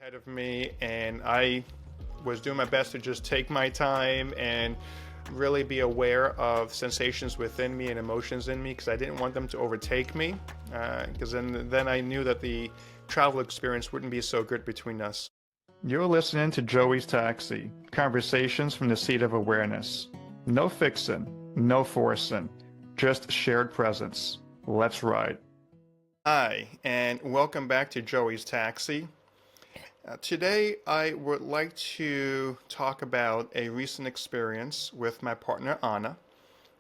ahead of me, and I was doing my best to just take my time and really be aware of sensations within me and emotions in me because I didn't want them to overtake me because then I knew that the travel experience wouldn't be so good between us. You're listening to Joey's Taxi, conversations from the seat of awareness. No fixin', no forcing, just shared presence. Let's ride. Hi, and welcome back to Joey's Taxi. Today, I would like to talk about a recent experience with my partner, Anna.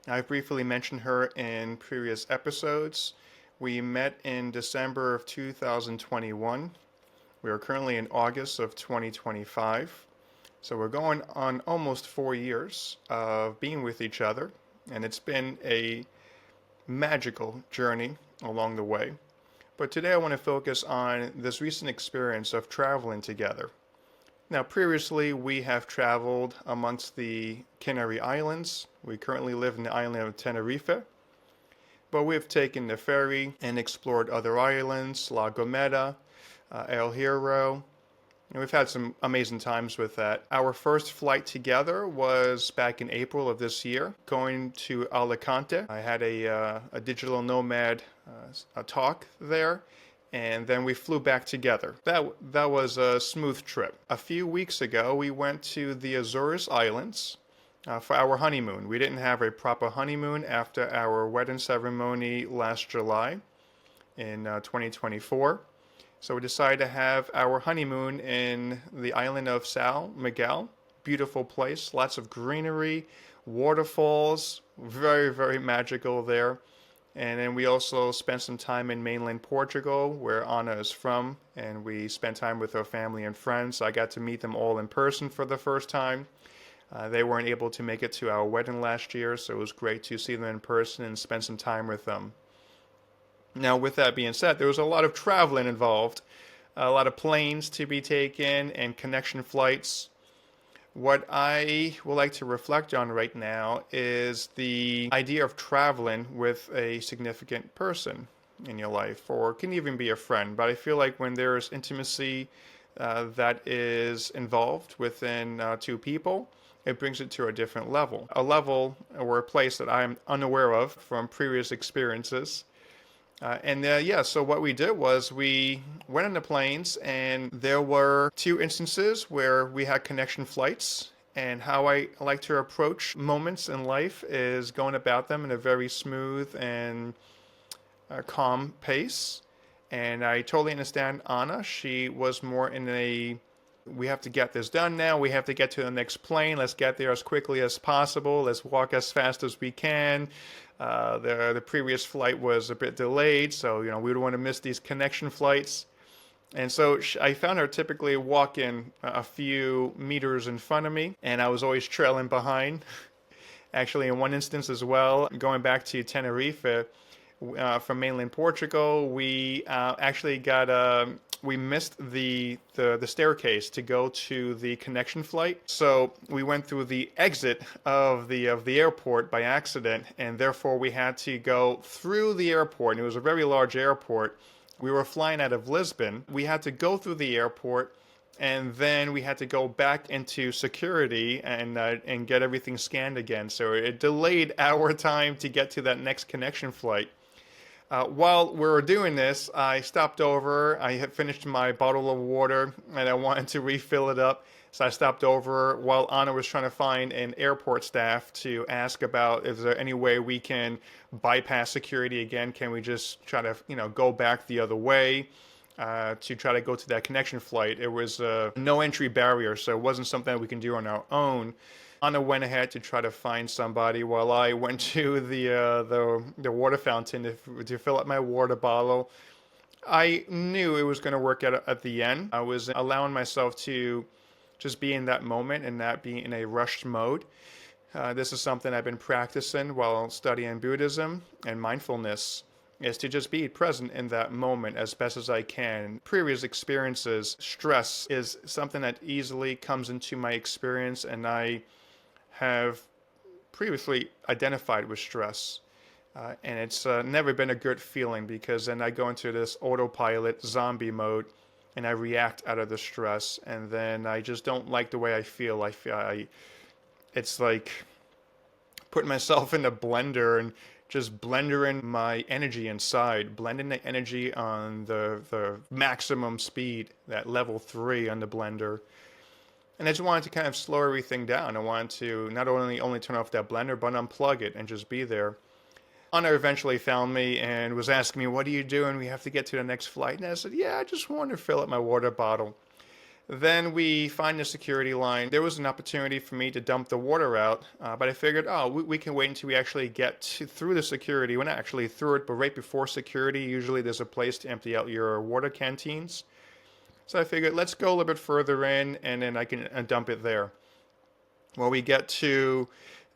I briefly mentioned her in previous episodes. We met in December of 2021. We are currently in August of 2025. So we're going on almost 4 years of being with each other, and it's been a magical journey along the way. But today I want to focus on this recent experience of traveling together. Now, previously we have traveled amongst the Canary Islands. We currently live in the island of Tenerife, but we've taken the ferry and explored other islands, La Gomera, El Hierro, and we've had some amazing times with that. Our first flight together was back in April of this year, going to Alicante. I had a digital nomad a talk there, and then we flew back together. That was a smooth trip. A few weeks ago, we went to the Azores Islands for our honeymoon. We didn't have a proper honeymoon after our wedding ceremony last July in 2024. So we decided to have our honeymoon in the island of São Miguel. Beautiful place, lots of greenery, waterfalls, very, very magical there. And then we also spent some time in mainland Portugal, where Anna is from, and we spent time with her family and friends. I got to meet them all in person for the first time. They weren't able to make it to our wedding last year, so it was great to see them in person and spend some time with them. Now, with that being said, there was a lot of traveling involved, a lot of planes to be taken and connection flights. What I would like to reflect on right now is the idea of traveling with a significant person in your life, or it can even be a friend. But I feel like when there's intimacy that is involved within two people, it brings it to a different level, a level or a place that I'm unaware of from previous experiences. So what we did was we went on the planes, and there were two instances where we had connection flights. And how I like to approach moments in life is going about them in a very smooth and calm pace. And I totally understand Anna. She was more in a, we have to get this done now. We have to get to the next plane. Let's get there as quickly as possible. Let's walk as fast as we can. The previous flight was a bit delayed, so we don't want to miss these connection flights. And so I found her typically walking a few meters in front of me, and I was always trailing behind. Actually, in one instance as well, going back to Tenerife, from mainland Portugal, we actually we missed the staircase to go to the connection flight. So we went through the exit of the airport by accident, and therefore we had to go through the airport. And it was a very large airport. We were flying out of Lisbon. We had to go through the airport, and then we had to go back into security and get everything scanned again. So it delayed our time to get to that next connection flight. While we were doing this, I stopped over. I had finished my bottle of water, and I wanted to refill it up. So I stopped over while Anna was trying to find an airport staff to ask about if there any way we can bypass security again. Can we just try to, go back the other way to try to go to that connection flight? It was a no entry barrier, so it wasn't something that we can do on our own. Anna went ahead to try to find somebody while I went to the water fountain to fill up my water bottle. I knew it was going to work out at the end. I was allowing myself to just be in that moment and not be in a rushed mode. This is something I've been practicing while studying Buddhism and mindfulness, is to just be present in that moment as best as I can. Previous experiences, stress is something that easily comes into my experience, and I have previously identified with stress. And it's never been a good feeling, because then I go into this autopilot zombie mode and I react out of the stress, and then I just don't like the way I feel. It's like putting myself in a blender and just blendering my energy inside, blending the energy on the maximum speed, that level 3 on the blender. And I just wanted to kind of slow everything down. I wanted to not only turn off that blender, but unplug it and just be there. Anna eventually found me and was asking me, "What are you doing? We have to get to the next flight." And I said, "Yeah, I just want to fill up my water bottle." Then we find the security line. There was an opportunity for me to dump the water out, but I figured, oh, we can wait until we actually through the security. We're not actually through it, but right before security, usually there's a place to empty out your water canteens. So I figured, let's go a little bit further in, and then I can dump it there. Well, we get to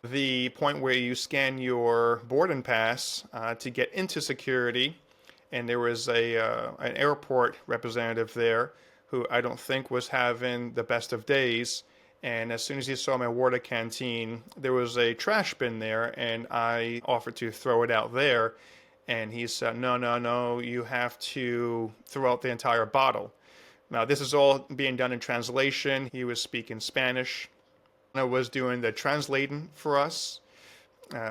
the point where you scan your boarding pass to get into security, and there was an airport representative there who I don't think was having the best of days. And as soon as he saw my water canteen, there was a trash bin there, and I offered to throw it out there. And he said, "No, no, no, you have to throw out the entire bottle." Now, this is all being done in translation. He was speaking Spanish. I was doing the translating for us.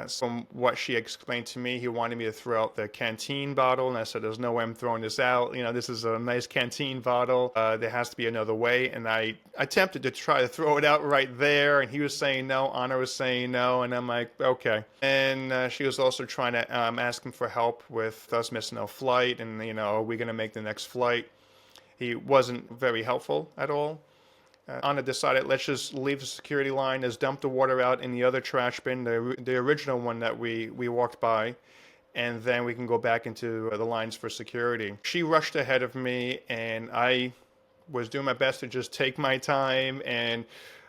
From what she explained to me, he wanted me to throw out the canteen bottle, and I said, "There's no way I'm throwing this out. You know, this is a nice canteen bottle. There has to be another way." And I attempted to try to throw it out right there, and he was saying no. Anna was saying no, and I'm like, okay. And she was also trying to ask him for help with us missing a flight, and are we going to make the next flight? He wasn't very helpful at all. Anna decided, let's just leave the security line, let's dump the water out in the other trash bin, the original one that we walked by, and then we can go back into the lines for security. She rushed ahead of me, and I was doing my best to just take my time and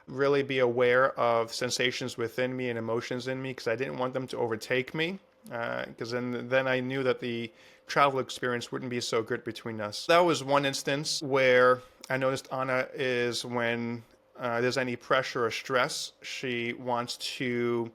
really be aware of sensations within me and emotions in me, because I didn't want them to overtake me, because then I knew that the travel experience wouldn't be so good between us. That was one instance where I noticed Anna is when there's any pressure or stress, she wants to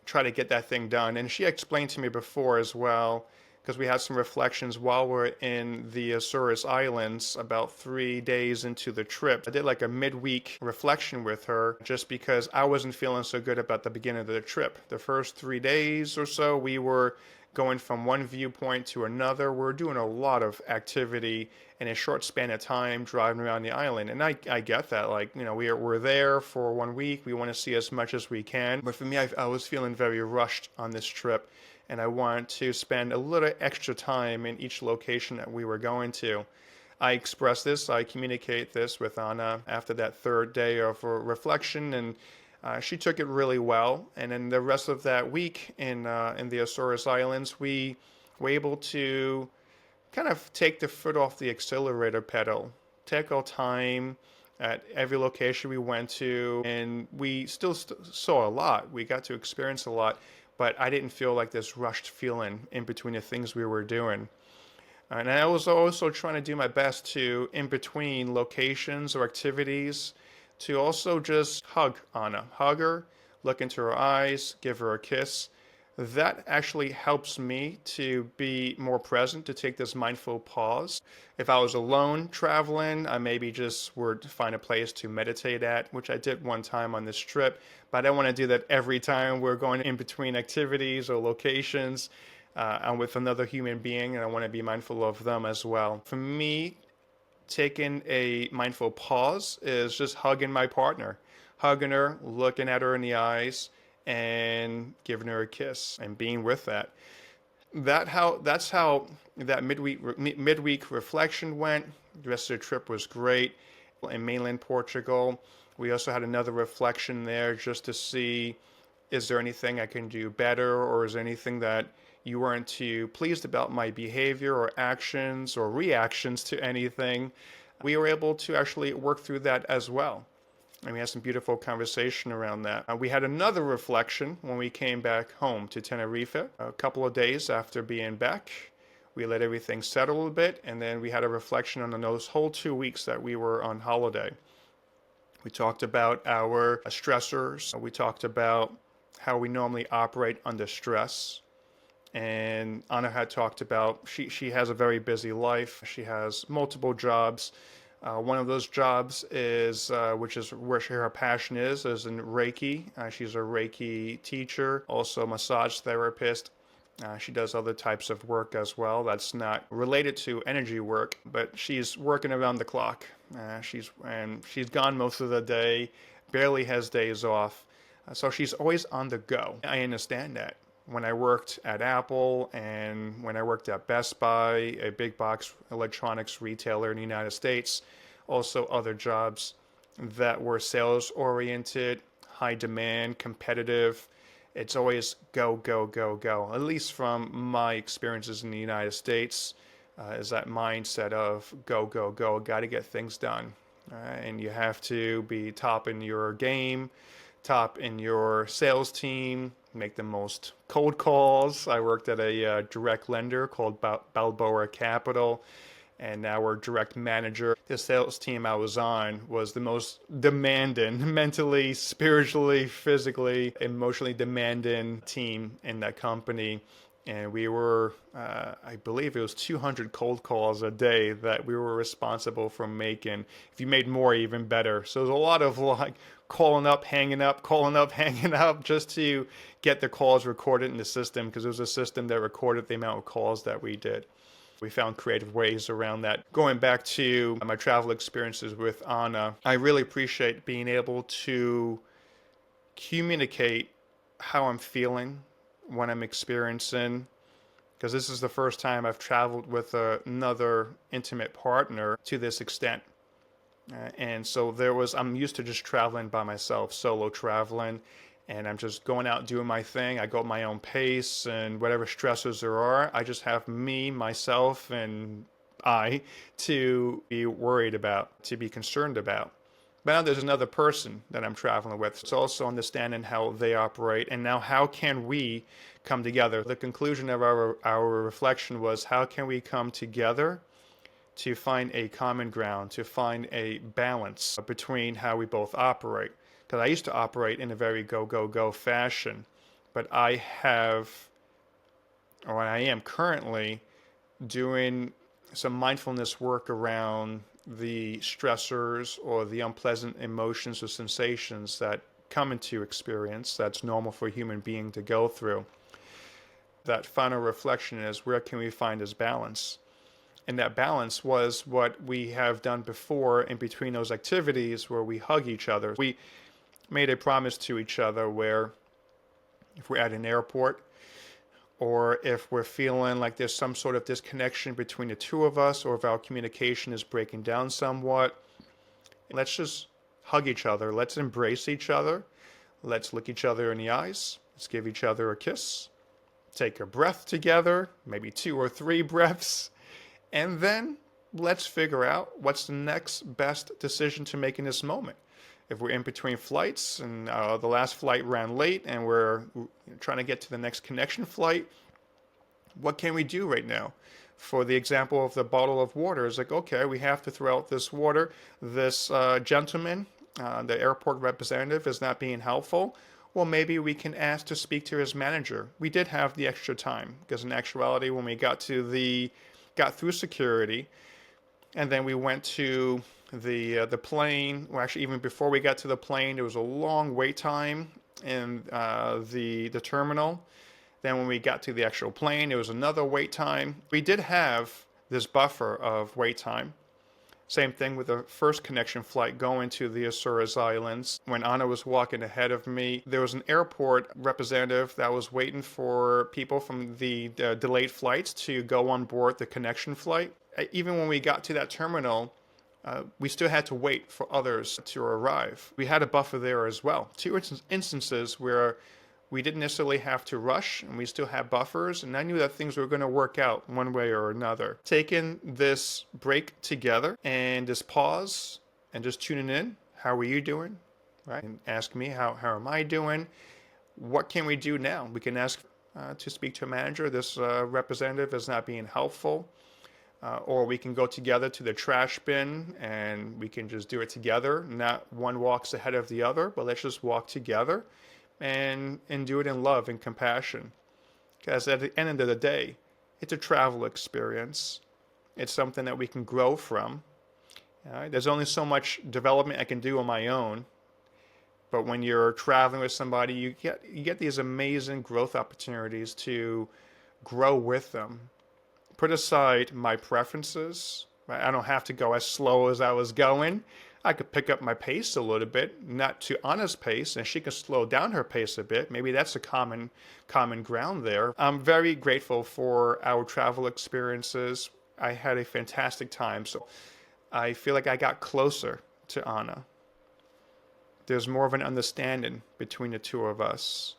try to get that thing done. And she explained to me before as well, because we had some reflections while we're in the Azores Islands about 3 days into the trip. I did like a midweek reflection with her just because I wasn't feeling so good about the beginning of the trip. The first 3 days or so, we were going from one viewpoint to another. We're doing a lot of activity in a short span of time, driving around the island. And I get that. Like, we're there for 1 week. We want to see as much as we can. But for me, I was feeling very rushed on this trip. And I wanted to spend a little extra time in each location that we were going to. I express this, I communicate this with Anna after that third day of reflection, and she took it really well. And then the rest of that week in the Azores Islands, we were able to kind of take the foot off the accelerator pedal, take our time at every location we went to, and we still saw a lot. We got to experience a lot, but I didn't feel like this rushed feeling in between the things we were doing. And I was also trying to do my best to, in between locations or activities, to also just hug Anna. Hug her, look into her eyes, give her a kiss. That actually helps me to be more present, to take this mindful pause. If I was alone traveling, I maybe just would find a place to meditate at, which I did one time on this trip, but I don't want to do that every time we're going in between activities or locations. I'm with another human being, and I want to be mindful of them as well. For me, taking a mindful pause is just hugging my partner, hugging her, looking at her in the eyes, and giving her a kiss and being with that. That's how that midweek reflection went. The rest of the trip was great. In mainland Portugal, we also had another reflection there just to see, is there anything I can do better, or is there anything that you weren't too pleased about my behavior or actions or reactions to anything. We were able to actually work through that as well. And we had some beautiful conversation around that. We had another reflection when we came back home to Tenerife a couple of days after being back. We let everything settle a bit, and then we had a reflection on those whole 2 weeks that we were on holiday. We talked about our stressors. We talked about how we normally operate under stress. And Anna had talked about she has a very busy life. She has multiple jobs. One of those jobs is, which is where her passion is in Reiki. She's a Reiki teacher, also a massage therapist. She does other types of work as well that's not related to energy work, but she's working around the clock. She's gone most of the day, barely has days off, so she's always on the go. I understand that. When I worked at Apple and when I worked at Best Buy, a big box electronics retailer in the United States, also other jobs that were sales oriented, high demand, competitive. It's always go, go, go, go. At least from my experiences in the United States, is that mindset of go, go, go, got to get things done. And you have to be top in your game, top in your sales team, make the most cold calls. I worked at a direct lender called Balboa Capital, and our direct manager. The sales team I was on was the most demanding, mentally, spiritually, physically, emotionally demanding team in that company. And we were, I believe it was 200 cold calls a day that we were responsible for making. If you made more, even better. So there's a lot of like calling up, hanging up, just to get the calls recorded in the system, because it was a system that recorded the amount of calls that we did. We found creative ways around that. Going back to my travel experiences with Anna, I really appreciate being able to communicate how I'm feeling, what I'm experiencing, because this is the first time I've traveled with another intimate partner to this extent. And so I'm used to just traveling by myself, solo traveling, and I'm just going out doing my thing. I go at my own pace, and whatever stressors there are, I just have me, myself, and I to be worried about, to be concerned about. But now there's another person that I'm traveling with. It's also understanding how they operate, and now how can we come together? The conclusion of our reflection was, how can we come together to find a common ground, to find a balance between how we both operate? Because I used to operate in a very go, go, go fashion, but I am currently doing some mindfulness work around the stressors or the unpleasant emotions or sensations that come into experience that's normal for a human being to go through. That final reflection is, where can we find this balance? And that balance was what we have done before in between those activities where we hug each other. We made a promise to each other where if we're at an airport, or if we're feeling like there's some sort of disconnection between the two of us, or if our communication is breaking down somewhat, let's just hug each other. Let's embrace each other. Let's look each other in the eyes. Let's give each other a kiss. Take a breath together, maybe 2 or 3 breaths, and then let's figure out what's the next best decision to make in this moment. If we're in between flights and the last flight ran late and we're trying to get to the next connection flight, what can we do right now? For the example of the bottle of water, it's like, okay, we have to throw out this water. This gentleman, the airport representative, is not being helpful. Well, maybe we can ask to speak to his manager. We did have the extra time, because in actuality, when we got through security, and then we went to the plane. Well, actually, even before we got to the plane, there was a long wait time in the terminal. Then when we got to the actual plane, there was another wait time. We did have this buffer of wait time. Same thing with the first connection flight going to the Azores Islands. When Anna was walking ahead of me, there was an airport representative that was waiting for people from the delayed flights to go on board the connection flight. Even when we got to that terminal, we still had to wait for others to arrive. We had a buffer there as well. 2 instances where we didn't necessarily have to rush, and we still had buffers, and I knew that things were going to work out one way or another. Taking this break together and this pause and just tuning in, how are you doing? Right? And ask me, how am I doing? What can we do now? We can ask to speak to a manager. This representative is not being helpful. Or we can go together to the trash bin and we can just do it together. Not one walks ahead of the other, but let's just walk together and do it in love and compassion. Because at the end of the day, it's a travel experience. It's something that we can grow from. All right? There's only so much development I can do on my own. But when you're traveling with somebody, you get these amazing growth opportunities to grow with them. Put aside my preferences. I don't have to go as slow as I was going. I could pick up my pace a little bit, not to Anna's pace, and she can slow down her pace a bit. Maybe that's a common ground there. I'm very grateful for our travel experiences. I had a fantastic time, so I feel like I got closer to Anna. There's more of an understanding between the two of us.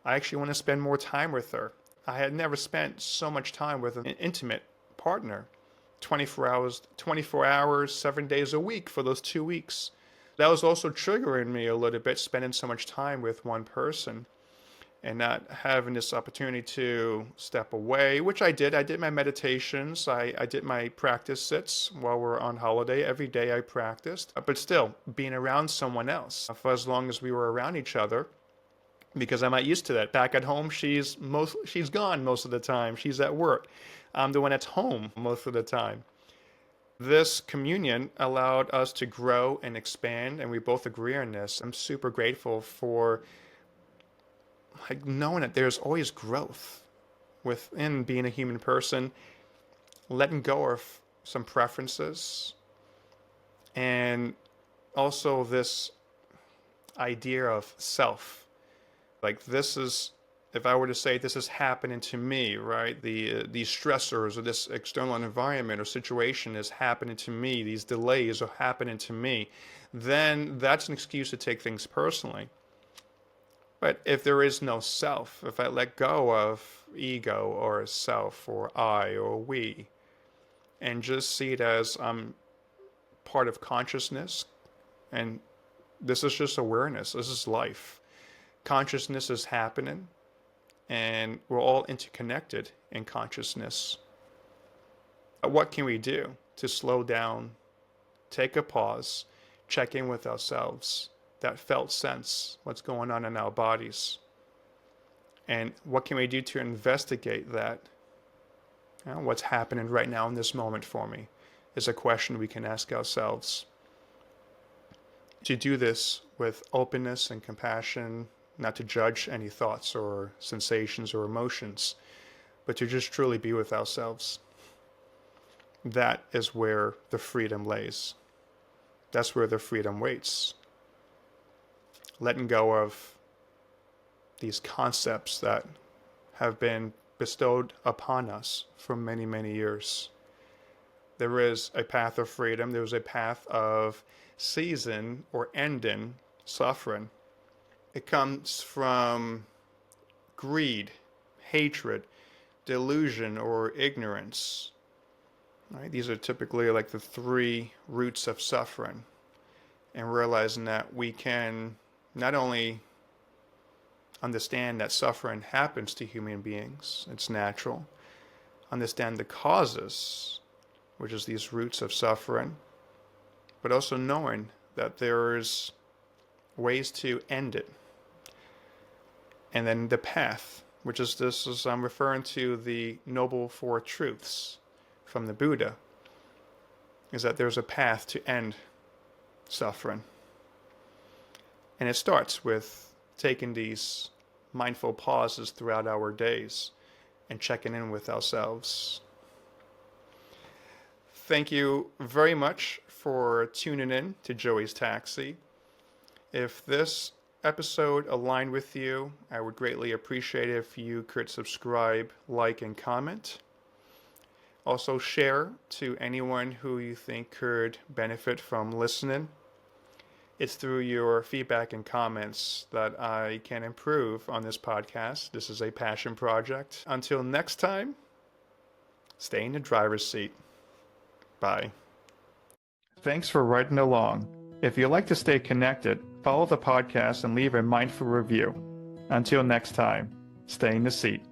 I actually want to spend more time with her. I had never spent so much time with an intimate partner. 24 hours, 7 days a week for those 2 weeks. That was also triggering me a little bit, spending so much time with one person and not having this opportunity to step away, which I did. I did my meditations. I did my practice sits while we're on holiday. Every day I practiced. But still, being around someone else for as long as we were around each other, because I'm not used to that. Back at home, she's gone most of the time. She's at work. I'm the one that's home most of the time. This communion allowed us to grow and expand, and we both agree on this. I'm super grateful for knowing that there's always growth within being a human person, letting go of some preferences, and also this idea of self. This is, if I were to say this is happening to me, right? These stressors or this external environment or situation is happening to me, these delays are happening to me, then that's an excuse to take things personally. But if there is no self, if I let go of ego or self or I or we, and just see it as I'm part of consciousness, and this is just awareness, this is life. Consciousness is happening, and we're all interconnected in consciousness. What can we do to slow down, take a pause, check in with ourselves, that felt sense, what's going on in our bodies? And what can we do to investigate that? What's happening right now in this moment for me is a question we can ask ourselves. To do this with openness and compassion, not to judge any thoughts or sensations or emotions, but to just truly be with ourselves. That is where the freedom lays. That's where the freedom waits. Letting go of these concepts that have been bestowed upon us for many, many years. There is a path of freedom. There's a path of season or ending suffering. It comes from greed, hatred, delusion, or ignorance. Right? These are typically like the 3 roots of suffering. And realizing that we can not only understand that suffering happens to human beings, it's natural, understand the causes, which is these roots of suffering, but also knowing that there's ways to end it. And then the path, which is this, as I'm referring to the Noble Four Truths from the Buddha, is that there's a path to end suffering. And it starts with taking these mindful pauses throughout our days and checking in with ourselves. Thank you very much for tuning in to Joey's Taxi. If this episode aligned with you, I would greatly appreciate it if you could subscribe, like, and comment. Also share to anyone who you think could benefit from listening. It's through your feedback and comments that I can improve on this podcast. This is a passion project. Until next time, stay in the driver's seat. Bye. Thanks for riding along. If you'd like to stay connected, follow the podcast and leave a mindful review. Until next time, stay in the seat.